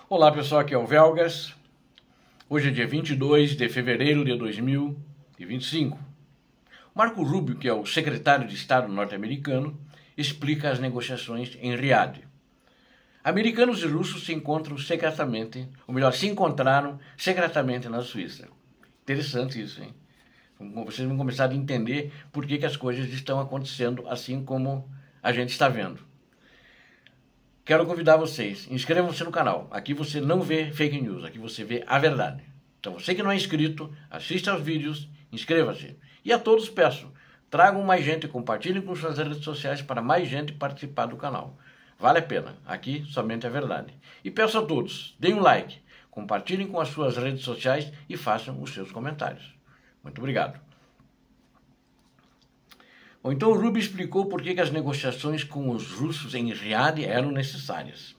Olá pessoal, aqui é o Velgas. Hoje é dia 22 de fevereiro de 2025. Marco Rubio, que é o secretário de Estado norte-americano, explica as negociações em Riad. Americanos e russos se encontram secretamente, ou melhor, se encontraram secretamente na Suíça. Interessante isso, hein? Vocês vão começar a entender por que as coisas estão acontecendo assim como a gente está vendo. Quero convidar vocês, inscrevam-se no canal. Aqui você não vê fake news, aqui você vê a verdade. Então você que não é inscrito, assista aos vídeos, inscreva-se. E a todos peço, tragam mais gente, compartilhem com suas redes sociais para mais gente participar do canal. Vale a pena, aqui somente a verdade. E peço a todos, deem um like, compartilhem com as suas redes sociais e façam os seus comentários. Muito obrigado. Bom, então o Rubio explicou por que as negociações com os russos em Riad eram necessárias.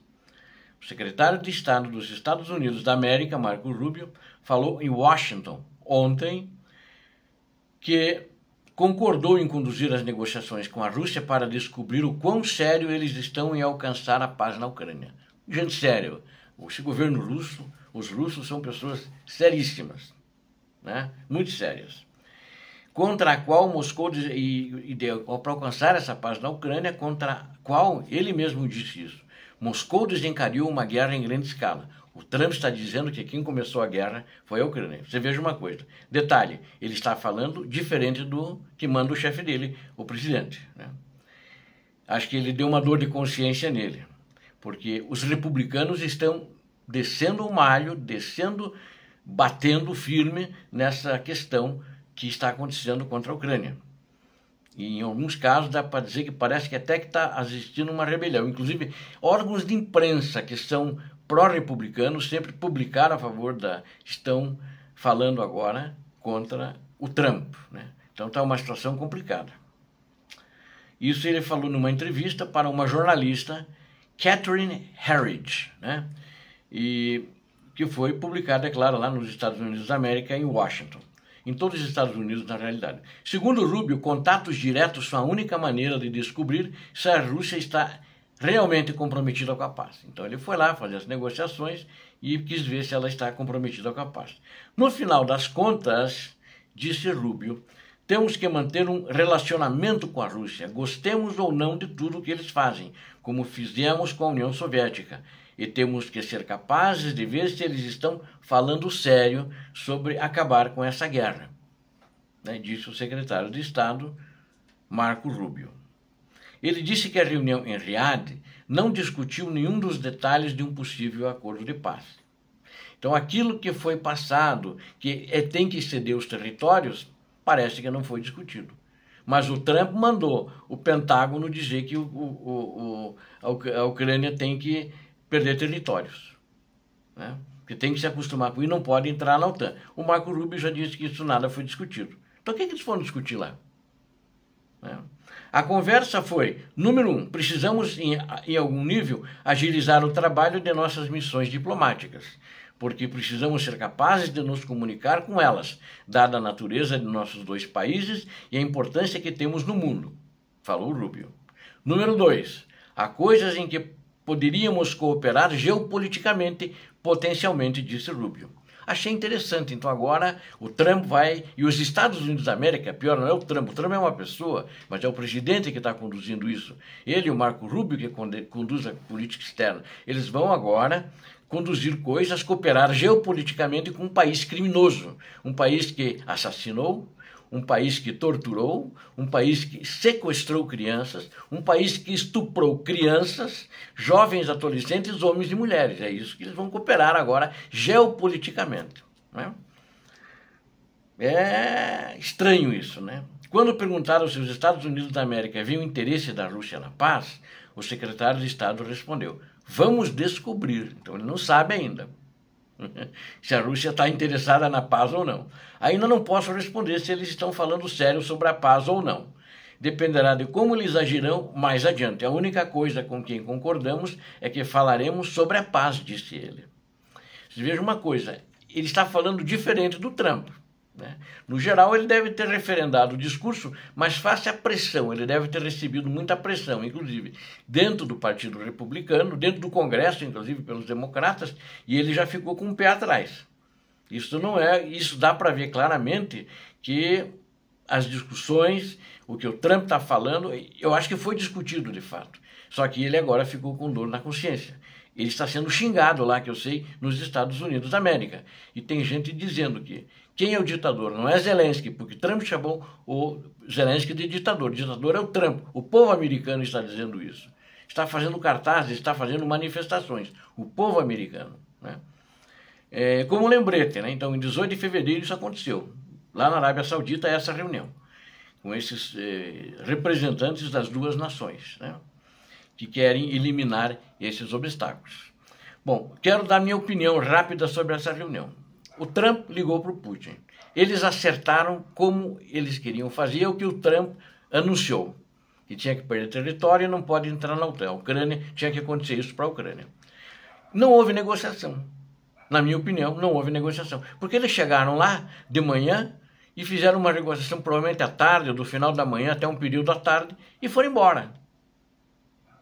O secretário de Estado dos Estados Unidos da América, Marco Rubio, falou em Washington ontem que concordou em conduzir as negociações com a Rússia para descobrir o quão sério eles estão em alcançar a paz na Ucrânia. Gente, sério, esse governo russo, os russos são pessoas seríssimas, né? Muito sérias. Contra a qual Moscou, para alcançar essa paz na Ucrânia, contra a qual ele mesmo disse isso. Moscou desencadeou uma guerra em grande escala. O Trump está dizendo que quem começou a guerra foi a Ucrânia. Você veja uma coisa. Detalhe, ele está falando diferente do que manda o chefe dele, o presidente, né? Acho que ele deu uma dor de consciência nele, porque os republicanos estão descendo o malho, batendo firme nessa questão que está acontecendo contra a Ucrânia. E em alguns casos dá para dizer que parece que até que está existindo uma rebelião. Inclusive, órgãos de imprensa que são pró-republicanos sempre publicaram a favor estão falando agora contra o Trump, né? Então está uma situação complicada. Isso ele falou numa entrevista para uma jornalista, Catherine Herridge, né? E que foi publicada, é claro, lá nos Estados Unidos da América, em Washington. Em todos os Estados Unidos, na realidade. Segundo Rubio, contatos diretos são a única maneira de descobrir se a Rússia está realmente comprometida com a paz. Então ele foi lá fazer as negociações e quis ver se ela está comprometida com a paz. No final das contas, disse Rubio, temos que manter um relacionamento com a Rússia, gostemos ou não de tudo que eles fazem, como fizemos com a União Soviética. E temos que ser capazes de ver se eles estão falando sério sobre acabar com essa guerra, né? Disse o secretário de Estado, Marco Rubio. Ele disse que a reunião em Riad não discutiu nenhum dos detalhes de um possível acordo de paz. Então, aquilo que foi passado, que tem que ceder os territórios, parece que não foi discutido. Mas o Trump mandou o Pentágono dizer que a Ucrânia tem que perder territórios, né? Que tem que se acostumar com isso e não pode entrar na OTAN. O Marco Rubio já disse que isso nada foi discutido. Então o que eles foram discutir lá? Né? A conversa foi, número 1, precisamos em algum nível agilizar o trabalho de nossas missões diplomáticas, porque precisamos ser capazes de nos comunicar com elas, dada a natureza de nossos dois países e a importância que temos no mundo, falou Rubio. Número 2, há coisas em que poderíamos cooperar geopoliticamente, potencialmente, disse Rubio. Achei interessante. Então agora o Trump vai, e os Estados Unidos da América, pior, não é o Trump é uma pessoa, mas é o presidente que está conduzindo isso. Ele e o Marco Rubio, que conduz a política externa, eles vão agora conduzir coisas, cooperar geopoliticamente com um país criminoso, um país que assassinou, um país que torturou, um país que sequestrou crianças, um país que estuprou crianças, jovens, adolescentes, homens e mulheres. É isso que eles vão cooperar agora geopoliticamente, né? É estranho isso, né? Quando perguntaram se os Estados Unidos da América viam o interesse da Rússia na paz, o secretário de Estado respondeu, vamos descobrir. Então ele não sabe ainda se a Rússia está interessada na paz ou não. Ainda não posso responder se eles estão falando sério sobre a paz ou não. Dependerá de como eles agirão mais adiante. A única coisa com quem concordamos é que falaremos sobre a paz, disse ele. Você veja uma coisa, ele está falando diferente do Trump. né? No geral, ele deve ter referendado o discurso, mas face à pressão, ele deve ter recebido muita pressão, inclusive dentro do Partido Republicano, dentro do Congresso, inclusive pelos democratas, e ele já ficou com o pé atrás. Isso dá para ver claramente que as discussões, o que o Trump está falando, eu acho que foi discutido de fato. Só que ele agora ficou com dor na consciência. Ele está sendo xingado lá, que eu sei, nos Estados Unidos da América. E tem gente dizendo que quem é o ditador não é Zelensky, porque Trump chamou o Zelensky de ditador. O ditador é o Trump. O povo americano está dizendo isso. Está fazendo cartazes, está fazendo manifestações. O povo americano, né? Como um lembrete, né? Então, em 18 de fevereiro isso aconteceu. Lá na Arábia Saudita, essa reunião, com esses representantes das duas nações, né, que querem eliminar esses obstáculos. Bom, quero dar minha opinião rápida sobre essa reunião. O Trump ligou para o Putin. Eles acertaram como eles queriam fazer, o que o Trump anunciou, que tinha que perder território e não pode entrar na Ucrânia, tinha que acontecer isso para a Ucrânia. Não houve negociação. Na minha opinião, não houve negociação. Porque eles chegaram lá de manhã e fizeram uma negociação provavelmente à tarde, ou do final da manhã até um período à tarde, e foram embora.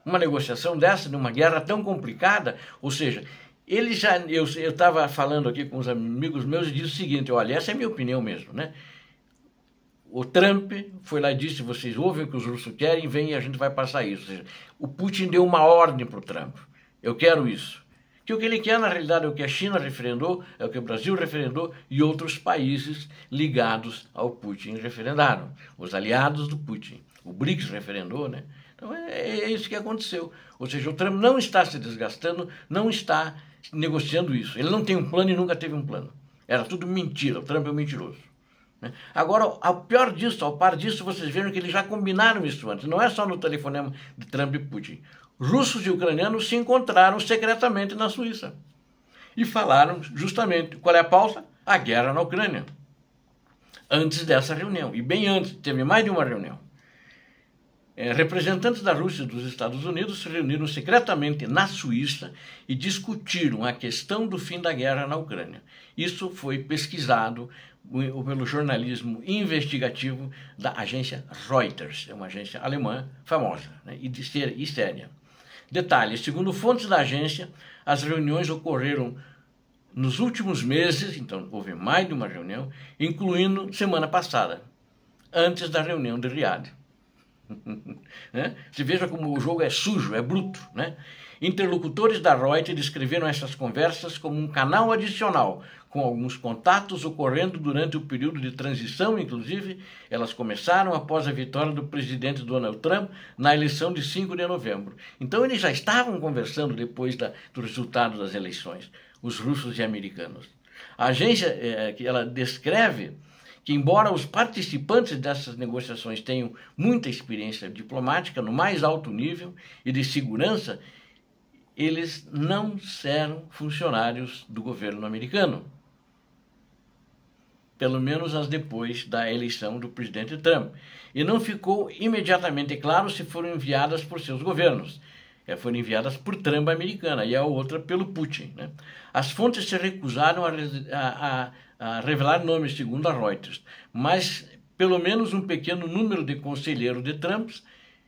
Uma negociação dessa, numa guerra tão complicada, ou seja, eu estava falando aqui com os amigos meus e disse o seguinte, olha, essa é a minha opinião mesmo, né? O Trump foi lá e disse, vocês ouvem o que os russos querem, vem e a gente vai passar isso. Ou seja, o Putin deu uma ordem para o Trump, eu quero isso. Que o que ele quer, na realidade, é o que a China referendou, é o que o Brasil referendou e outros países ligados ao Putin referendaram. Os aliados do Putin. O BRICS referendou, né? Então é isso que aconteceu. Ou seja, o Trump não está se desgastando, não está negociando isso. Ele não tem um plano e nunca teve um plano. Era tudo mentira, o Trump é um mentiroso. Agora, ao pior disso, ao par disso, vocês viram que eles já combinaram isso antes. Não é só no telefonema de Trump e Putin. Russos e ucranianos se encontraram secretamente na Suíça e falaram justamente qual é a pauta? A guerra na Ucrânia. Antes dessa reunião, e bem antes, teve mais de uma reunião. Representantes da Rússia e dos Estados Unidos se reuniram secretamente na Suíça e discutiram a questão do fim da guerra na Ucrânia. Isso foi pesquisado pelo jornalismo investigativo da agência Reuters, é uma agência alemã famosa, né, e séria. Detalhe, segundo fontes da agência, as reuniões ocorreram nos últimos meses, então houve mais de uma reunião, incluindo semana passada, antes da reunião de Riad. Né? Você veja como o jogo é sujo, é bruto, né? Interlocutores da Reuters descreveram essas conversas como um canal adicional, com alguns contatos ocorrendo durante o período de transição, inclusive, elas começaram após a vitória do presidente Donald Trump na eleição de 5 de novembro. Então eles já estavam conversando depois do resultado das eleições, os russos e americanos. A agência ela descreve que, embora os participantes dessas negociações tenham muita experiência diplomática no mais alto nível e de segurança, eles não eram funcionários do governo americano, pelo menos as depois da eleição do presidente Trump. E não ficou imediatamente claro se foram enviadas por seus governos. Foram enviadas por Trump americana e a outra pelo Putin, né? As fontes se recusaram a revelar nomes, segundo a Reuters, mas pelo menos um pequeno número de conselheiros de Trump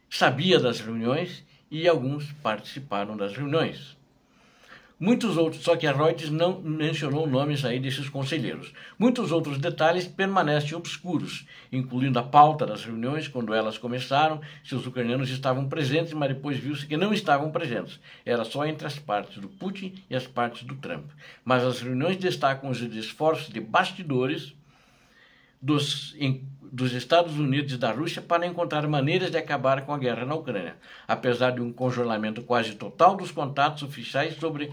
sabia das reuniões e alguns participaram das reuniões. Muitos outros, só que a Reuters não mencionou nomes aí desses conselheiros. Muitos outros detalhes permanecem obscuros, incluindo a pauta das reuniões, quando elas começaram, se os ucranianos estavam presentes, mas depois viu-se que não estavam presentes. Era só entre as partes do Putin e as partes do Trump. Mas as reuniões destacam os esforços de bastidores dos Estados Unidos e da Rússia para encontrar maneiras de acabar com a guerra na Ucrânia, apesar de um congelamento quase total dos contatos oficiais sobre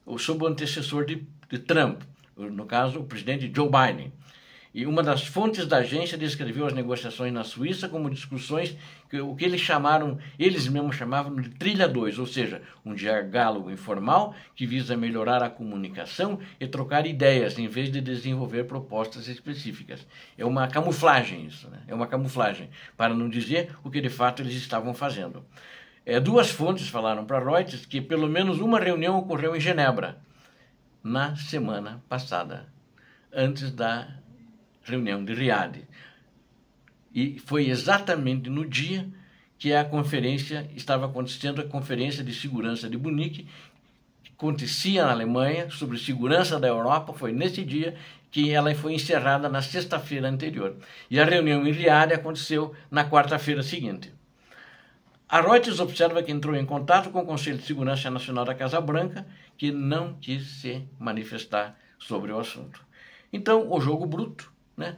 o antecessor de Trump, no caso, o presidente Joe Biden. E uma das fontes da agência descreveu as negociações na Suíça como discussões o que eles mesmos chamavam de trilha 2, ou seja, um diálogo informal que visa melhorar a comunicação e trocar ideias, em vez de desenvolver propostas específicas. É uma camuflagem isso, né? É uma camuflagem, para não dizer o que de fato eles estavam fazendo. Duas fontes falaram para Reuters que pelo menos uma reunião ocorreu em Genebra na semana passada, antes da reunião de Riad. E foi exatamente no dia que a conferência estava acontecendo, a Conferência de Segurança de Munique, que acontecia na Alemanha, sobre segurança da Europa. Foi nesse dia que ela foi encerrada na sexta-feira anterior. E a reunião em Riad aconteceu na quarta-feira seguinte. A Reuters observa que entrou em contato com o Conselho de Segurança Nacional da Casa Branca, que não quis se manifestar sobre o assunto. Então, o jogo bruto, né?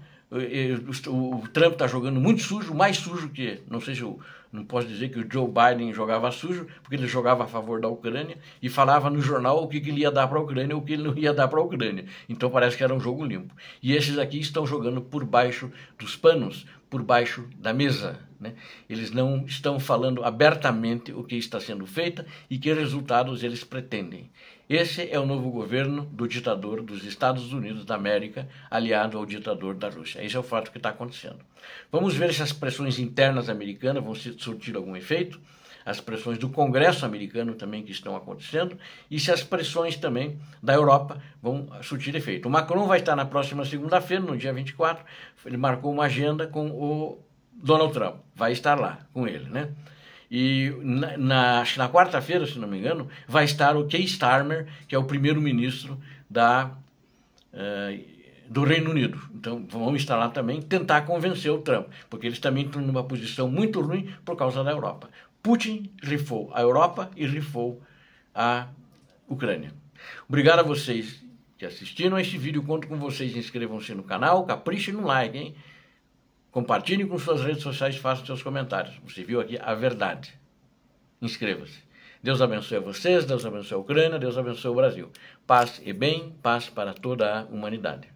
O Trump está jogando muito sujo, mais sujo que, não sei se eu não posso dizer que o Joe Biden jogava sujo, porque ele jogava a favor da Ucrânia e falava no jornal o que ele ia dar para a Ucrânia ou o que ele não ia dar para a Ucrânia. Então parece que era um jogo limpo. E esses aqui estão jogando por baixo dos panos, por baixo da mesa, né? Eles não estão falando abertamente o que está sendo feito e que resultados eles pretendem. Esse é o novo governo do ditador dos Estados Unidos da América, aliado ao ditador da Rússia. Esse é o fato que está acontecendo. Vamos ver se as pressões internas americanas vão surtir algum efeito, as pressões do Congresso americano também que estão acontecendo, e se as pressões também da Europa vão surtir efeito. O Macron vai estar na próxima segunda-feira, no dia 24, ele marcou uma agenda com o Donald Trump, vai estar lá com ele, né? E na quarta-feira, se não me engano, vai estar o Keir Starmer, que é o primeiro-ministro do Reino Unido. Então, vão estar lá também, tentar convencer o Trump, porque eles também estão numa posição muito ruim por causa da Europa. Putin rifou a Europa e rifou a Ucrânia. Obrigado a vocês que assistiram a este vídeo. Conto com vocês. Inscrevam-se no canal, caprichem no like, hein? Compartilhem com suas redes sociais e façam seus comentários. Você viu aqui a verdade. Inscreva-se. Deus abençoe a vocês, Deus abençoe a Ucrânia, Deus abençoe o Brasil. Paz e bem, paz para toda a humanidade.